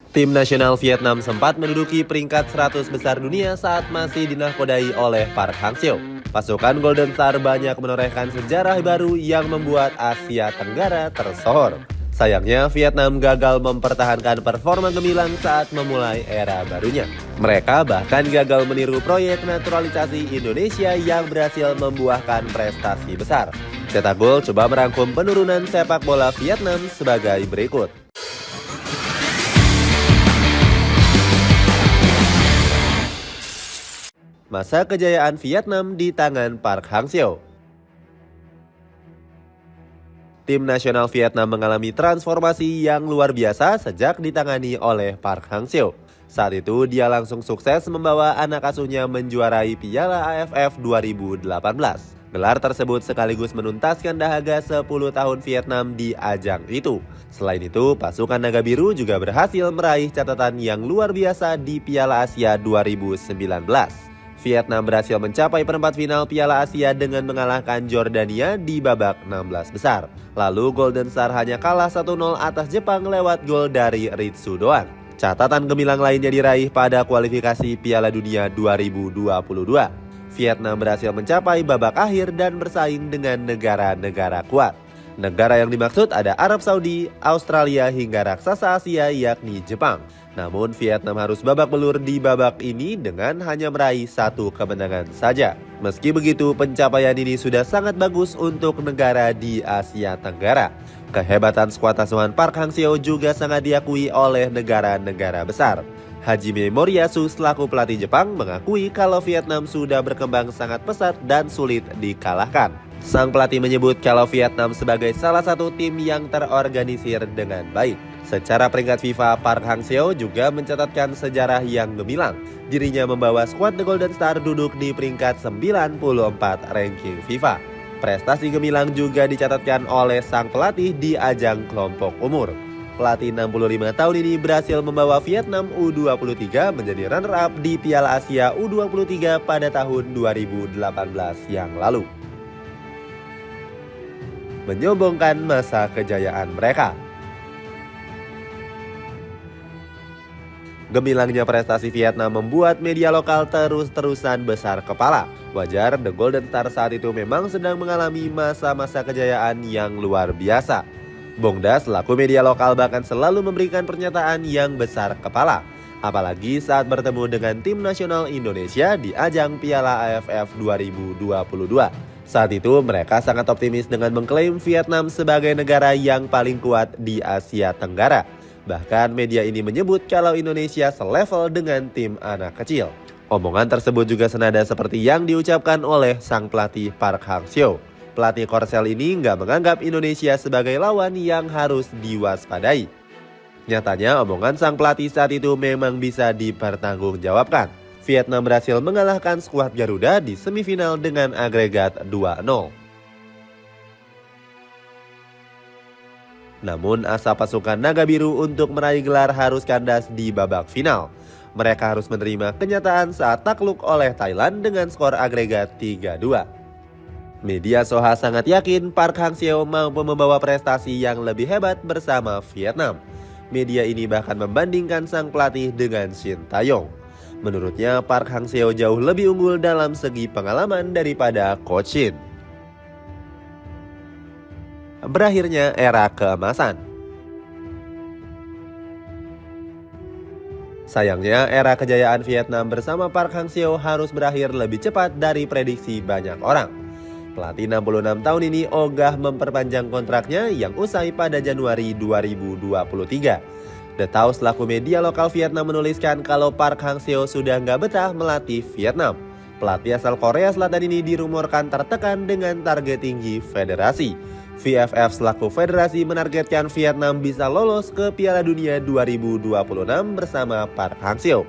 Tim nasional Vietnam sempat menduduki peringkat 100 besar dunia saat masih dinahkodai oleh Park Hang-seo. Pasukan Golden Star banyak menorehkan sejarah baru yang membuat Asia Tenggara tersohor. Sayangnya, Vietnam gagal mempertahankan performa gemilang saat memulai era barunya. Mereka bahkan gagal meniru proyek naturalisasi Indonesia yang berhasil membuahkan prestasi besar. Cetak Gol coba merangkum penurunan sepak bola Vietnam sebagai berikut. Masa kejayaan Vietnam di tangan Park Hang-seo. Tim nasional Vietnam mengalami transformasi yang luar biasa sejak ditangani oleh Park Hang-seo. Saat itu dia langsung sukses membawa anak asuhnya menjuarai Piala AFF 2018. Gelar tersebut sekaligus menuntaskan dahaga 10 tahun Vietnam di ajang itu. Selain itu, pasukan Naga Biru juga berhasil meraih catatan yang luar biasa di Piala Asia 2019. Vietnam berhasil mencapai perempat final Piala Asia dengan mengalahkan Jordania di babak 16 besar. Lalu Golden Star hanya kalah 1-0 atas Jepang lewat gol dari Ritsu doang. Catatan gemilang lainnya diraih pada kualifikasi Piala Dunia 2022. Vietnam berhasil mencapai babak akhir dan bersaing dengan negara-negara kuat. Negara yang dimaksud ada Arab Saudi, Australia hingga raksasa Asia yakni Jepang. Namun Vietnam harus babak belur di babak ini dengan hanya meraih 1 kemenangan saja. Meski begitu, pencapaian ini sudah sangat bagus untuk negara di Asia Tenggara. Kehebatan skuad asuhan Park Hang-seo juga sangat diakui oleh negara-negara besar. Hajime Moriyasu selaku pelatih Jepang mengakui kalau Vietnam sudah berkembang sangat pesat dan sulit dikalahkan. Sang pelatih menyebut kalau Vietnam sebagai salah satu tim yang terorganisir dengan baik. Secara peringkat FIFA, Park Hang-seo juga mencatatkan sejarah yang gemilang. Dirinya membawa skuad The Golden Star duduk di peringkat 94 ranking FIFA. Prestasi gemilang juga dicatatkan oleh sang pelatih di ajang kelompok umur. Pelatih 65 tahun ini berhasil membawa Vietnam U23 menjadi runner-up di Piala Asia U23 pada tahun 2018 yang lalu. Menyombongkan masa kejayaan mereka. Gemilangnya prestasi Vietnam membuat media lokal terus-terusan besar kepala. Wajar, The Golden Star saat itu memang sedang mengalami masa-masa kejayaan yang luar biasa. Bongda selaku media lokal bahkan selalu memberikan pernyataan yang besar kepala. Apalagi saat bertemu dengan tim nasional Indonesia di ajang Piala AFF 2022. Saat itu mereka sangat optimis dengan mengklaim Vietnam sebagai negara yang paling kuat di Asia Tenggara. Bahkan media ini menyebut kalau Indonesia selevel dengan tim anak kecil. Omongan tersebut juga senada seperti yang diucapkan oleh sang pelatih Park Hang-seo. Pelatih Korsel ini nggak menganggap Indonesia sebagai lawan yang harus diwaspadai. Nyatanya omongan sang pelatih saat itu memang bisa dipertanggungjawabkan. Vietnam berhasil mengalahkan skuad Garuda di semifinal dengan agregat 2-0. Namun asa pasukan Naga Biru untuk meraih gelar harus kandas di babak final. Mereka harus menerima kenyataan saat takluk oleh Thailand dengan skor agregat 3-2. Media Soha sangat yakin Park Hang-seo mampu membawa prestasi yang lebih hebat bersama Vietnam. Media ini bahkan membandingkan sang pelatih dengan Shin Tae-yong. Menurutnya Park Hang-seo jauh lebih unggul dalam segi pengalaman daripada Coach Shin. Berakhirnya era keemasan. Sayangnya era kejayaan Vietnam bersama Park Hang-seo harus berakhir lebih cepat dari prediksi banyak orang. Pelatih 66 tahun ini ogah memperpanjang kontraknya yang usai pada Januari 2023. The Tao selaku media lokal Vietnam menuliskan kalau Park Hang-seo sudah nggak betah melatih Vietnam. Pelatih asal Korea Selatan ini dirumorkan tertekan dengan target tinggi federasi. VFF selaku federasi menargetkan Vietnam bisa lolos ke Piala Dunia 2026 bersama Park Hang-seo.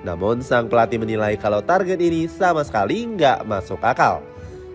Namun sang pelatih menilai kalau target ini sama sekali nggak masuk akal.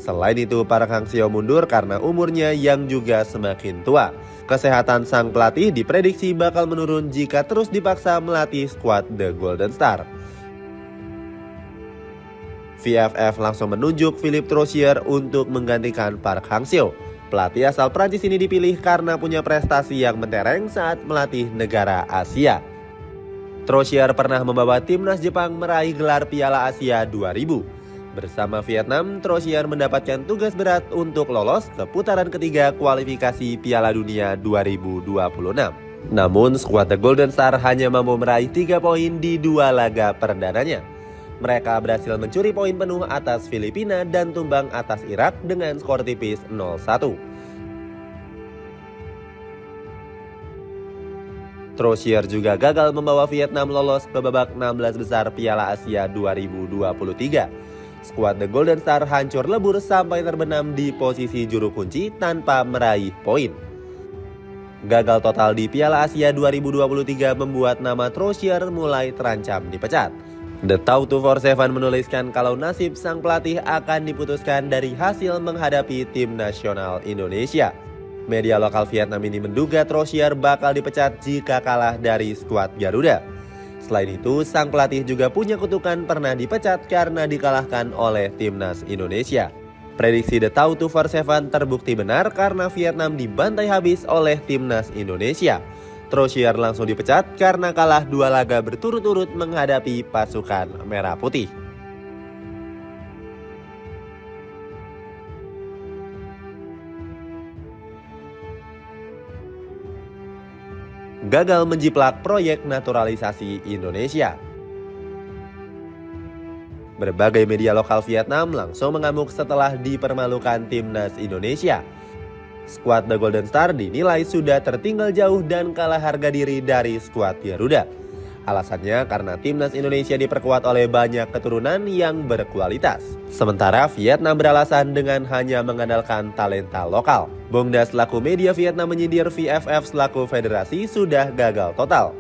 Selain itu, Park Hang-seo mundur karena umurnya yang juga semakin tua. Kesehatan sang pelatih diprediksi bakal menurun jika terus dipaksa melatih skuad The Golden Star. VFF langsung menunjuk Philippe Troussier untuk menggantikan Park Hang-seo. Pelatih asal Prancis ini dipilih karena punya prestasi yang mentereng saat melatih negara Asia. Trosier pernah membawa timnas Jepang meraih gelar Piala Asia 2000. Bersama Vietnam, Trosier mendapatkan tugas berat untuk lolos ke putaran ketiga kualifikasi Piala Dunia 2026. Namun, skuad The Golden Star hanya mampu meraih 3 poin di 2 laga perdananya. Mereka berhasil mencuri poin penuh atas Filipina dan tumbang atas Irak dengan skor tipis 0-1. Trosier juga gagal membawa Vietnam lolos ke babak 16 besar Piala Asia 2023. Skuad The Golden Star hancur lebur sampai terbenam di posisi juru kunci tanpa meraih poin. Gagal total di Piala Asia 2023 membuat nama Trosier mulai terancam dipecat. The Tau 247 menuliskan kalau nasib sang pelatih akan diputuskan dari hasil menghadapi tim nasional Indonesia. Media lokal Vietnam ini menduga Trosier bakal dipecat jika kalah dari skuad Garuda. Selain itu, sang pelatih juga punya kutukan pernah dipecat karena dikalahkan oleh timnas Indonesia. Prediksi The Tau 247 terbukti benar karena Vietnam dibantai habis oleh timnas Indonesia. Trosier langsung dipecat karena kalah 2 laga berturut-turut menghadapi pasukan Merah Putih. Gagal menjiplak proyek naturalisasi Indonesia. Berbagai media lokal Vietnam langsung mengamuk setelah dipermalukan timnas Indonesia. Skuad The Golden Star dinilai sudah tertinggal jauh dan kalah harga diri dari skuad Garuda. Alasannya karena timnas Indonesia diperkuat oleh banyak keturunan yang berkualitas. Sementara Vietnam beralasan dengan hanya mengandalkan talenta lokal. Bongda selaku media Vietnam menyindir VFF selaku federasi sudah gagal total.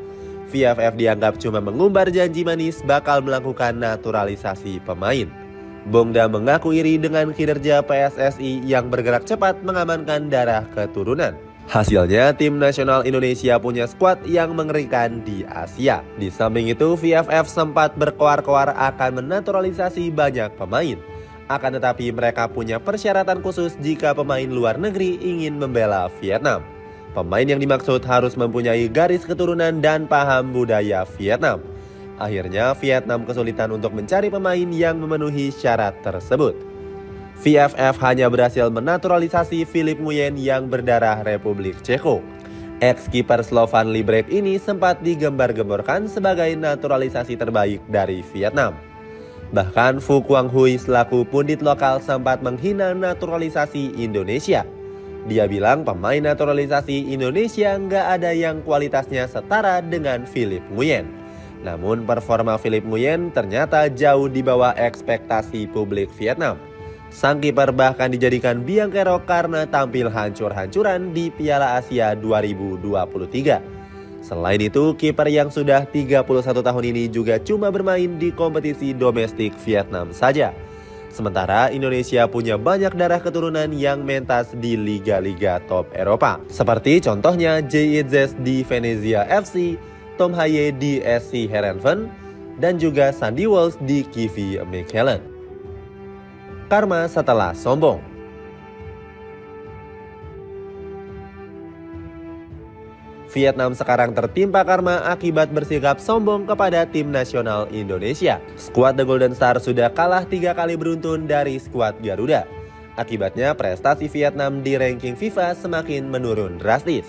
VFF dianggap cuma mengumbar janji manis bakal melakukan naturalisasi pemain. Bongda mengaku iri dengan kinerja PSSI yang bergerak cepat mengamankan darah keturunan. Hasilnya, tim nasional Indonesia punya skuad yang mengerikan di Asia. Di samping itu, VFF sempat berkoar-koar akan menaturalisasi banyak pemain. Akan tetapi mereka punya persyaratan khusus jika pemain luar negeri ingin membela Vietnam. Pemain yang dimaksud harus mempunyai garis keturunan dan paham budaya Vietnam. Akhirnya, Vietnam kesulitan untuk mencari pemain yang memenuhi syarat tersebut. VFF hanya berhasil menaturalisasi Filip Nguyen yang berdarah Republik Ceko. Ex-kiper Slovan Liberec ini sempat digembar-gemborkan sebagai naturalisasi terbaik dari Vietnam. Bahkan Phu Quang Huy selaku pundit lokal sempat menghina naturalisasi Indonesia. Dia bilang pemain naturalisasi Indonesia nggak ada yang kualitasnya setara dengan Filip Nguyen. Namun performa Filip Nguyen ternyata jauh di bawah ekspektasi publik Vietnam. Sang kiper bahkan dijadikan biang kerok karena tampil hancur-hancuran di Piala Asia 2023. Selain itu, kiper yang sudah 31 tahun ini juga cuma bermain di kompetisi domestik Vietnam saja. Sementara Indonesia punya banyak darah keturunan yang mentas di liga-liga top Eropa. Seperti contohnya Jay Itzes di Venezia FC, Tom Haye di SC Heerenveen, dan juga Sandy Walsh di KV Mechelen. Karma setelah sombong. Vietnam sekarang tertimpa karma akibat bersikap sombong kepada tim nasional Indonesia. Skuad The Golden Star sudah kalah 3 kali beruntun dari skuad Garuda. Akibatnya prestasi Vietnam di ranking FIFA semakin menurun drastis.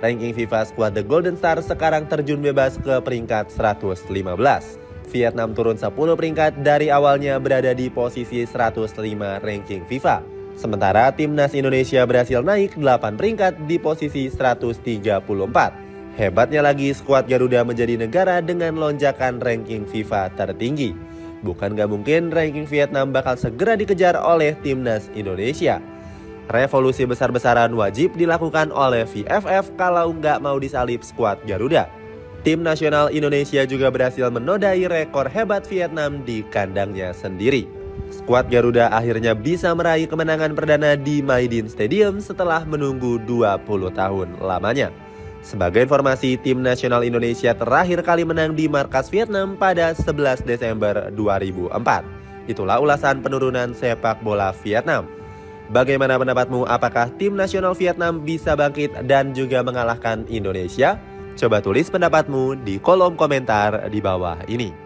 Ranking FIFA skuad The Golden Star sekarang terjun bebas ke peringkat 115. Vietnam turun 10 peringkat dari awalnya berada di posisi 105 ranking FIFA. Sementara timnas Indonesia berhasil naik 8 peringkat di posisi 134. Hebatnya lagi, skuad Garuda menjadi negara dengan lonjakan ranking FIFA tertinggi. Bukan gak mungkin ranking Vietnam bakal segera dikejar oleh timnas Indonesia. Revolusi besar-besaran wajib dilakukan oleh VFF kalau nggak mau disalip skuad Garuda. Tim nasional Indonesia juga berhasil menodai rekor hebat Vietnam di kandangnya sendiri. Skuad Garuda akhirnya bisa meraih kemenangan perdana di My Dinh Stadium setelah menunggu 20 tahun lamanya. Sebagai informasi, tim nasional Indonesia terakhir kali menang di markas Vietnam pada 11 Desember 2004. Itulah ulasan penurunan sepak bola Vietnam. Bagaimana pendapatmu? Apakah tim nasional Vietnam bisa bangkit dan juga mengalahkan Indonesia? Coba tulis pendapatmu di kolom komentar di bawah ini.